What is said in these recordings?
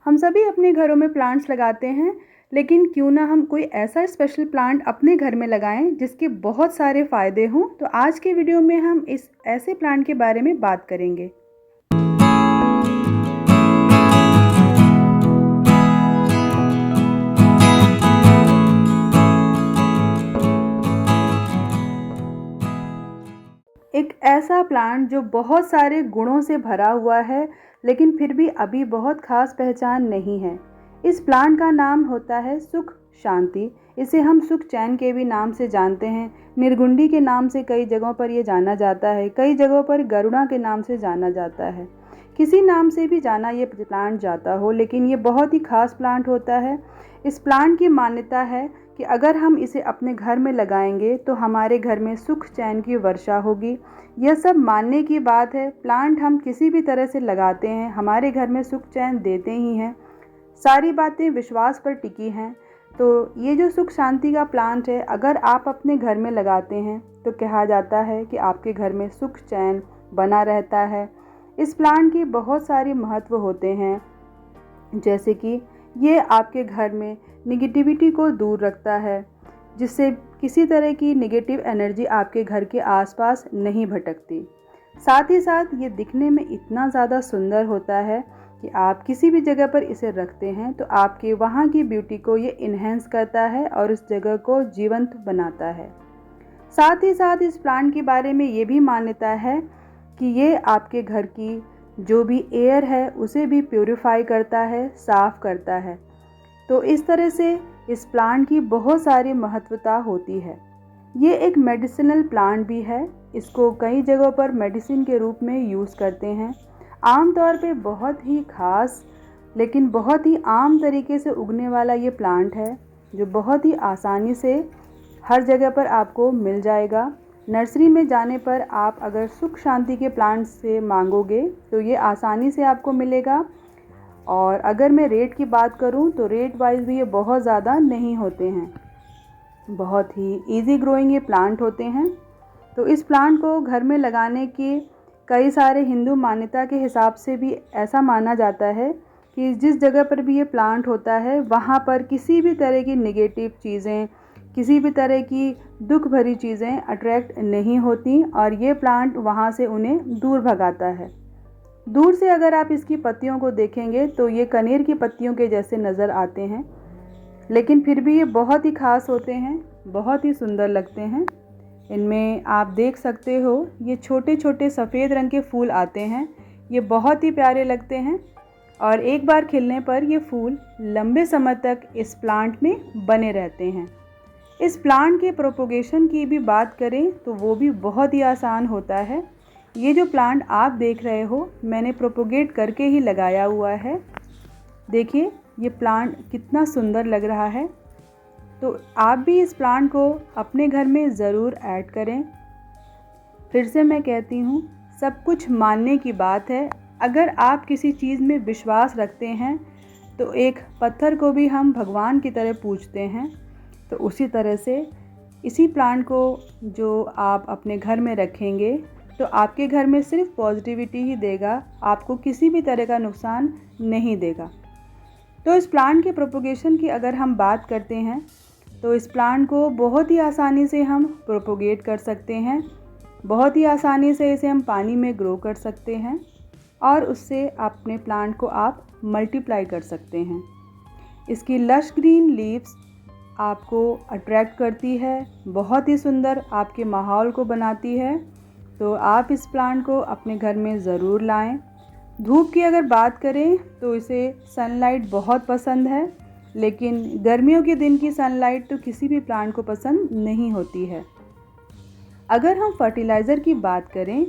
हम सभी अपने घरों में प्लांट्स लगाते हैं, लेकिन क्यों ना हम कोई ऐसा स्पेशल प्लांट अपने घर में लगाएं जिसके बहुत सारे फ़ायदे हों। तो आज के वीडियो में हम इस ऐसे प्लांट के बारे में बात करेंगे। एक ऐसा प्लांट जो बहुत सारे गुणों से भरा हुआ है, लेकिन फिर भी अभी बहुत खास पहचान नहीं है। इस प्लांट का नाम होता है सुख शांति। इसे हम सुख चैन के भी नाम से जानते हैं। निर्गुंडी के नाम से कई जगहों पर यह जाना जाता है, कई जगहों पर गरुड़ा के नाम से जाना जाता है। किसी नाम से भी जाना ये प्लांट जाता हो, लेकिन ये बहुत ही खास प्लांट होता है। इस प्लांट की मान्यता है कि अगर हम इसे अपने घर में लगाएंगे तो हमारे घर में सुख चैन की वर्षा होगी। यह सब मानने की बात है। प्लांट हम किसी भी तरह से लगाते हैं, हमारे घर में सुख चैन देते ही हैं। सारी बातें विश्वास पर टिकी हैं। तो ये जो सुख शांति का प्लांट है, अगर आप अपने घर में लगाते हैं तो कहा जाता है कि आपके घर में सुख चैन बना रहता है। इस प्लांट के बहुत सारे महत्व होते हैं, जैसे कि ये आपके घर में निगेटिविटी को दूर रखता है, जिससे किसी तरह की नेगेटिव एनर्जी आपके घर के आसपास नहीं भटकती। साथ ही साथ ये दिखने में इतना ज़्यादा सुंदर होता है कि आप किसी भी जगह पर इसे रखते हैं तो आपके वहाँ की ब्यूटी को ये इन्हेंस करता है और उस जगह को जीवंत बनाता है। साथ ही साथ इस प्लांट के बारे में ये भी मान्यता है कि ये आपके घर की जो भी एयर है उसे भी प्यूरिफाई करता है, साफ़ करता है। तो इस तरह से इस प्लांट की बहुत सारी महत्वता होती है। ये एक मेडिसिनल प्लांट भी है। इसको कई जगहों पर मेडिसिन के रूप में यूज़ करते हैं। आमतौर पे बहुत ही खास लेकिन बहुत ही आम तरीके से उगने वाला ये प्लांट है, जो बहुत ही आसानी से हर जगह पर आपको मिल जाएगा। नर्सरी में जाने पर आप अगर सुख शांति के प्लांट से मांगोगे तो ये आसानी से आपको मिलेगा। और अगर मैं रेट की बात करूं तो रेट वाइज भी ये बहुत ज़्यादा नहीं होते हैं। बहुत ही इजी ग्रोइंग ये प्लांट होते हैं। तो इस प्लांट को घर में लगाने की कई सारे हिंदू मान्यता के हिसाब से भी ऐसा माना जाता है कि जिस जगह पर भी ये प्लांट होता है वहाँ पर किसी भी तरह की नेगेटिव चीज़ें, किसी भी तरह की दुख भरी चीज़ें अट्रैक्ट नहीं होती और ये प्लांट वहाँ से उन्हें दूर भगाता है। दूर से अगर आप इसकी पत्तियों को देखेंगे तो ये कनेर की पत्तियों के जैसे नज़र आते हैं, लेकिन फिर भी ये बहुत ही खास होते हैं, बहुत ही सुंदर लगते हैं। इनमें आप देख सकते हो ये छोटे छोटे सफ़ेद रंग के फूल आते हैं। ये बहुत ही प्यारे लगते हैं और एक बार खिलने पर ये फूल लंबे समय तक इस प्लांट में बने रहते हैं। इस प्लांट के प्रोपोगेशन की भी बात करें तो वो भी बहुत ही आसान होता है। ये जो प्लांट आप देख रहे हो, मैंने प्रोपोगेट करके ही लगाया हुआ है। देखिए ये प्लांट कितना सुंदर लग रहा है। तो आप भी इस प्लांट को अपने घर में ज़रूर ऐड करें। फिर से मैं कहती हूँ, सब कुछ मानने की बात है। अगर आप किसी चीज़ में विश्वास रखते हैं तो एक पत्थर को भी हम भगवान की तरह पूजते हैं। तो उसी तरह से इसी प्लांट को जो आप अपने घर में रखेंगे तो आपके घर में सिर्फ पॉजिटिविटी ही देगा, आपको किसी भी तरह का नुकसान नहीं देगा। तो इस प्लांट के प्रोपोगेशन की अगर हम बात करते हैं तो इस प्लांट को बहुत ही आसानी से हम प्रोपोगेट कर सकते हैं। बहुत ही आसानी से इसे हम पानी में ग्रो कर सकते हैं और उससे अपने प्लांट को आप मल्टीप्लाई कर सकते हैं। इसकी लश ग्रीन लीव्स आपको अट्रैक्ट करती है, बहुत ही सुंदर आपके माहौल को बनाती है। तो आप इस प्लांट को अपने घर में ज़रूर लाएं। धूप की अगर बात करें तो इसे सनलाइट बहुत पसंद है, लेकिन गर्मियों के दिन की सनलाइट तो किसी भी प्लांट को पसंद नहीं होती है। अगर हम फर्टिलाइज़र की बात करें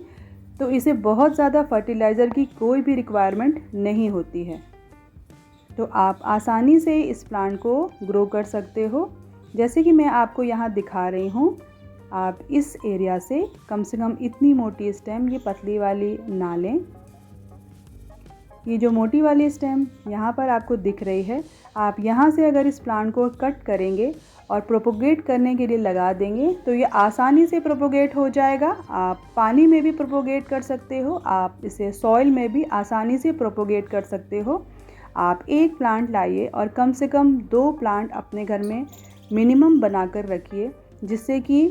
तो इसे बहुत ज़्यादा फर्टिलाइज़र की कोई भी रिक्वायरमेंट नहीं होती है। तो आप आसानी से इस प्लांट को ग्रो कर सकते हो। जैसे कि मैं आपको यहाँ दिखा रही हूँ, आप इस एरिया से कम इतनी मोटी स्टेम, ये पतली वाली ना लें। ये जो मोटी वाली स्टेम यहाँ पर आपको दिख रही है, आप यहाँ से अगर इस प्लांट को कट करेंगे और प्रोपोगेट करने के लिए लगा देंगे तो ये आसानी से प्रोपोगेट हो जाएगा। आप पानी में भी प्रोपोगेट कर सकते हो, आप इसे सॉइल में भी आसानी से प्रोपोगेट कर सकते हो। आप एक प्लांट लाइए और कम से कम 2 प्लांट अपने घर में मिनिमम बनाकर रखिए, जिससे कि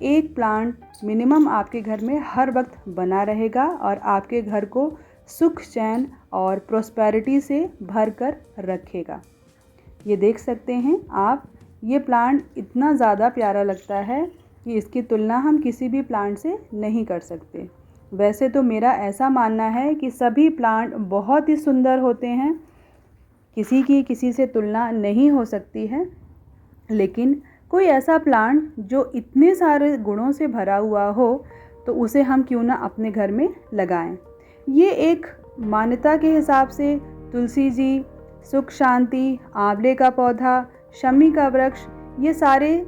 एक प्लांट मिनिमम आपके घर में हर वक्त बना रहेगा और आपके घर को सुख चैन और प्रॉस्पेरिटी से भर कर रखेगा। ये देख सकते हैं आप, ये प्लांट इतना ज़्यादा प्यारा लगता है कि इसकी तुलना हम किसी भी प्लांट से नहीं कर सकते। वैसे तो मेरा ऐसा मानना है कि सभी प्लांट बहुत ही सुंदर होते हैं, किसी की किसी से तुलना नहीं हो सकती है, लेकिन कोई ऐसा प्लांट जो इतने सारे गुणों से भरा हुआ हो तो उसे हम क्यों ना अपने घर में लगाएं। ये एक मान्यता के हिसाब से तुलसी जी, सुख शांति, आंवले का पौधा, शमी का वृक्ष, ये सारे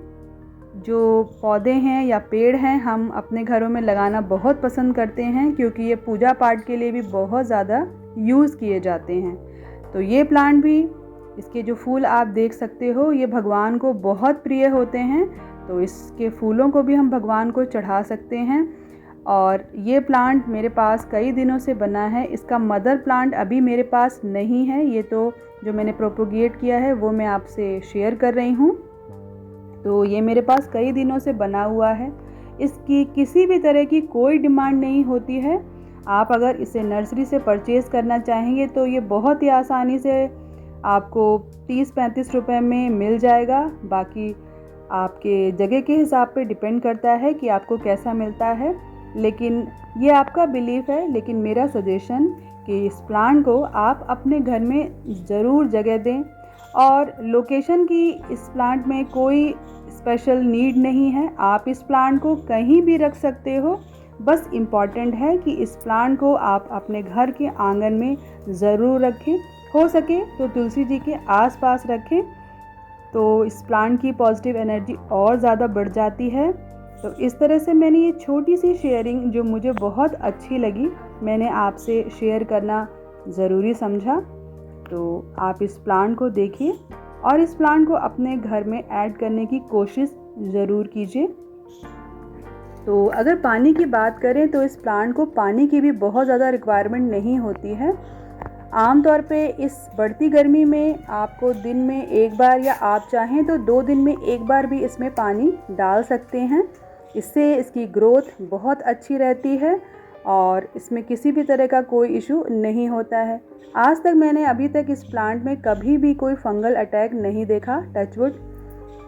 जो पौधे हैं या पेड़ हैं हम अपने घरों में लगाना बहुत पसंद करते हैं, क्योंकि ये पूजा पाठ के लिए भी बहुत ज़्यादा यूज़ किए जाते हैं। तो ये प्लांट भी, इसके जो फूल आप देख सकते हो, ये भगवान को बहुत प्रिय होते हैं, तो इसके फूलों को भी हम भगवान को चढ़ा सकते हैं। और ये प्लांट मेरे पास कई दिनों से बना है। इसका मदर प्लांट अभी मेरे पास नहीं है, ये तो जो मैंने प्रोपोगेट किया है वो मैं आपसे शेयर कर रही हूँ। तो ये मेरे पास कई दिनों से बना हुआ है। इसकी किसी भी तरह की कोई डिमांड नहीं होती है। आप अगर इसे नर्सरी से परचेज़ करना चाहेंगे तो ये बहुत ही आसानी से आपको 30-35 रुपए में मिल जाएगा। बाकी आपके जगह के हिसाब पे डिपेंड करता है कि आपको कैसा मिलता है, लेकिन ये आपका बिलीफ है। लेकिन मेरा सजेशन कि इस प्लांट को आप अपने घर में ज़रूर जगह दें। और लोकेशन की इस प्लांट में कोई स्पेशल नीड नहीं है, आप इस प्लांट को कहीं भी रख सकते हो। बस इम्पॉर्टेंट है कि इस प्लांट को आप अपने घर के आंगन में ज़रूर रखें, हो सके तो तुलसी जी के आसपास रखें, तो इस प्लांट की पॉजिटिव एनर्जी और ज़्यादा बढ़ जाती है। तो इस तरह से मैंने ये छोटी सी शेयरिंग जो मुझे बहुत अच्छी लगी, मैंने आपसे शेयर करना ज़रूरी समझा। तो आप इस प्लांट को देखिए और इस प्लांट को अपने घर में ऐड करने की कोशिश ज़रूर कीजिए। तो अगर पानी की बात करें तो इस प्लांट को पानी की भी बहुत ज़्यादा रिक्वायरमेंट नहीं होती है। आमतौर पे इस बढ़ती गर्मी में आपको दिन में एक बार या आप चाहें तो 2 दिन में एक बार भी इसमें पानी डाल सकते हैं। इससे इसकी ग्रोथ बहुत अच्छी रहती है और इसमें किसी भी तरह का कोई इशू नहीं होता है। आज तक मैंने अभी तक इस प्लांट में कभी भी कोई फंगल अटैक नहीं देखा, टचवुड।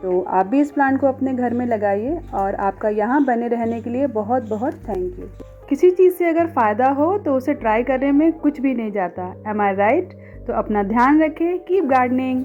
तो आप भी इस प्लांट को अपने घर में लगाइए और आपका यहाँ बने रहने के लिए बहुत बहुत थैंक यू। किसी चीज़ से अगर फ़ायदा हो तो उसे ट्राई करने में कुछ भी नहीं जाता। एम आई राइट? तो अपना ध्यान रखें, कीप गार्डनिंग।